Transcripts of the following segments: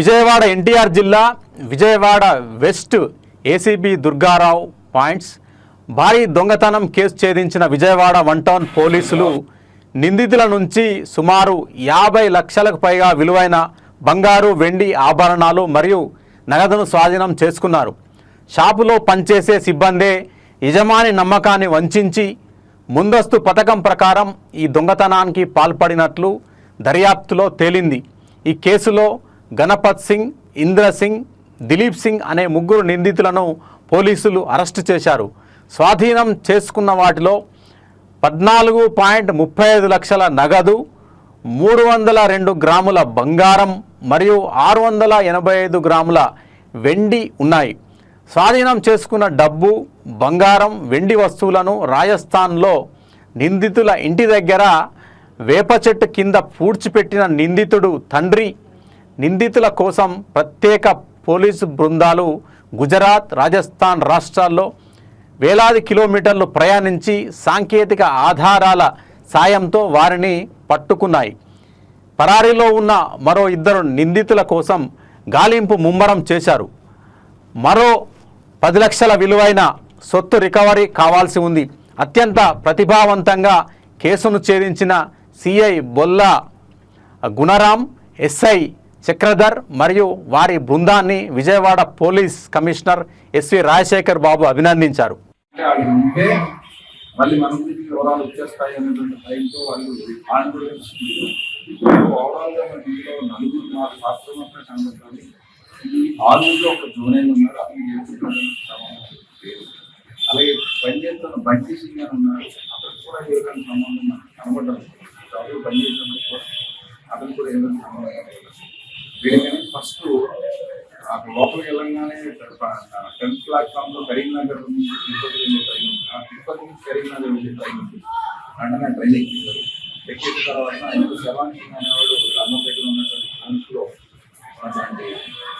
విజయవాడ ఎన్టీఆర్ జిల్లా Vijayawada west ACB Durgarao points భారీ దొంగతనం కేసు ఛేదించిన విజయవాడ 1 టౌన్ పోలీసులు నిందితుల నుంచి సుమారు 50 లక్షలకు పైగా విలువైన బంగారు వెండి ఆభరణాలు మరియు నగదును స్వాధీనం చేసుకున్నారు. షాపులో పనిచేసే సిబ్బందే యజమాని నమ్మకాన్ని వంచి ముందస్తు పథకం ప్రకారం ఈ దొంగతనానికి పాల్పడినట్లు దర్యాప్తులో తేలింది. ఈ కేసులో గణపత్ సింగ్, ఇంద్ర సింగ్, దిలీప్ సింగ్ అనే 3 నిందితులను పోలీసులు అరెస్టు చేశారు. స్వాధీనం చేసుకున్న వాటిలో 14.35 లక్షల నగదు, 302 గ్రాముల బంగారం మరియు 685 గ్రాముల వెండి ఉన్నాయి. స్వాధీనం చేసుకున్న డబ్బు, బంగారం, వెండి వస్తువులను రాజస్థాన్లో నిందితుల ఇంటి దగ్గర వేప చెట్టు కింద పూడ్చిపెట్టిన నిందితుడు తండ్రి నిందితుల కోసం ప్రత్యేక పోలీసు బృందాలు గుజరాత్, రాజస్థాన్ రాష్ట్రాల్లో వేలాది కిలోమీటర్లు ప్రయాణించి సాంకేతిక ఆధారాల సాయంతో వారిని పట్టుకున్నాయి. పరారీలో ఉన్న మరో 2 నిందితుల కోసం గాలింపు ముమ్మరం చేశారు. మరో 10 లక్షల విలువైన సొత్తు రికవరీ కావాల్సి ఉంది. అత్యంత ప్రతిభావంతంగా కేసును ఛేదించిన సిఐ బొల్లా గుణరాం, ఎస్ఐ చక్రధర్ మరియు వారి బృందాన్ని Vijayawada police commissioner SV Rajasekhar Babu అభినందించారు. మళ్ళీ మన గురించి వివరాలు వచ్చేస్తాయి అనేటువంటి టైంతో వాళ్ళు ఓవరాల్గా మన ఇంట్లో 4 శాస్త్రం కనబడుతుంది. ఈ 6 ఒక జూనియర్ ఉన్నారు, అలాగే పనిచేస్తున్న బండి సింగ్ అని ఉన్నారు, అతను కూడా ఏదైనా సంబంధం కనబడ్డారు. పనిచేస్తున్నప్పుడు కూడా అతను కూడా ఏదైనా సంబంధం వీళ్ళని ఫస్ట్ లోపలికి వెళ్ళంగానే 10th ప్లాట్ఫామ్లో కరీంనగర్ నుంచి తిరుపతి నుంచి కరీంనగర్ వెళ్ళి ట్రైన్ ఉంటుంది. వెంటనే ట్రైన్ ఎక్కిస్తారు. ఎక్కిన తర్వాత ఆయన శవాన్ సింగ్ అనేవాడు అన్నం దగ్గర ఉన్నటువంటి ఫోన్స్లో అటువంటి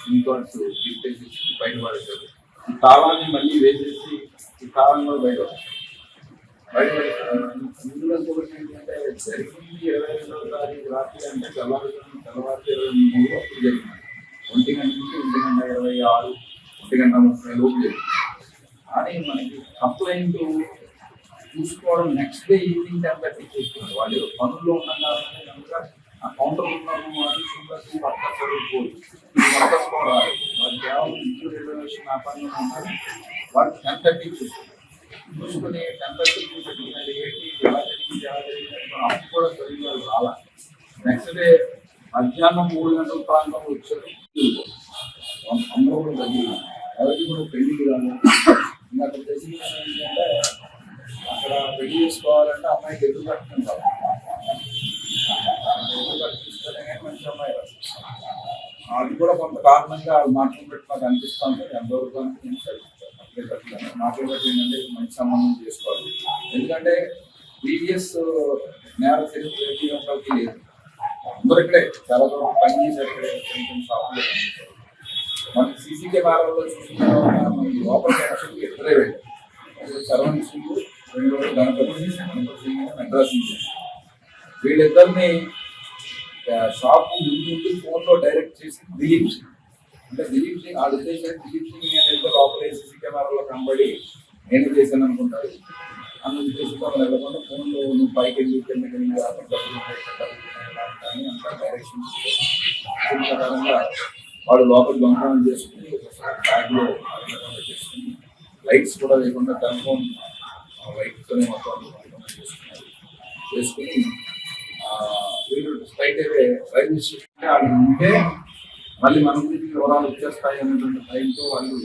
సిమ్ కార్డ్స్ తీసేసి బయటపడేశారు. ఈ తాళాన్ని మళ్ళీ వేసేసి ఈ తాళంలో బయటపడేస్తారు. ఇందులో కూడా ఏంటంటే జరిగింది 22వ తారీఖు రాత్రి అంటే తెల్లవారు 23 అప్పుడు జరిగింది. 1 గంట నుంచి 1 గంట 26, 1 గంట 30 లోపు జరిగింది. కానీ మనకి కంప్లైంట్ చూసుకోవడం నెక్స్ట్ డే ఈవినింగ్ 10:30 చూసుకున్నారు. వాళ్ళు పనుల్లో ఉన్నారని కనుక ఆ కౌంటర్ ఉన్నాము అది వర్కర్స్ వర్కర్స్ కూడా వాళ్ళు కేవలం ఇంట్లో రిజర్వేషన్ ఆ పనులు ఉన్నారు. వాళ్ళు 10:30 చూసుకుని 10:30 చూసి ఏంటి ఎలా జరిగింది అప్పుడు కూడా సరిగ్గా రాలా. నెక్స్ట్ డే మధ్యాహ్నం 3 గంటల ప్రాంతంలో వచ్చారు. అందరూ కూడా జరిగింది. ఎవరికి కూడా పెళ్లికి రాదు. ఇంకా అక్కడ తెలిసింది ఏంటంటే అక్కడ పెళ్లి చేసుకోవాలంటే అమ్మాయికి ఎదురు కట్టుకుంటారు. మంచి అమ్మాయి అది కూడా కొంత కారణంగా వాళ్ళు మాటలు పెట్టి నాకు అనిపిస్తూ ఉంటుంది. ఎంతవరకు మాటలు పెట్టి ఏంటంటే మంచి సంబంధం చేసుకోవాలి. ఎందుకంటే ప్రీవియస్ నేర చరిత్ర ఒక్కరికి లేదు. అందరూ ఇక్కడే చాలా దూరం పని చేశారు. ఇక్కడే చిన్న షాపులో పనిచేశారు. మనకి సీసీ కెమెరాలో చూసిన తర్వాత మనకి లోపల కనెక్షన్ 2 వెళ్ళారు. శరవణ్ సింగ్, గణపతి సింగ్, మెడ్రాస్ సింగ్. వీళ్ళిద్దరిని షాపు ముందు ఫోన్లో డైరెక్ట్ చేసి దిలీప్ సింగ్ అంటే దిలీప్ సింగ్ ఆ ఉద్దేశం దిలీప్ సింగ్ నేనైతే లోపల సీసీ కెమెరాలో కనబడి నేను చేశాను అనుకుంటారు. అన్న ఉద్దేశంతో వెళ్ళకుండా ఫోన్లో నువ్వు పైకి వెళ్ళి కానీ అంతా డైరెక్షన్ ప్రకారంగా వాడు లోపల దొంగతనం చేసుకుని బ్యాగ్లో చేసుకుని లైట్స్ కూడా లేకుండా టెలిఫోన్ లైట్స్తోనే మొత్తం దొంగతనం చేసుకుని వీళ్ళు స్ట్రైట్ అవే రైల్వే స్టేషన్ ఉంటే మళ్ళీ మన గురించి వివరాలు వచ్చేస్తాయి అనేటువంటి టైంతో వాళ్ళు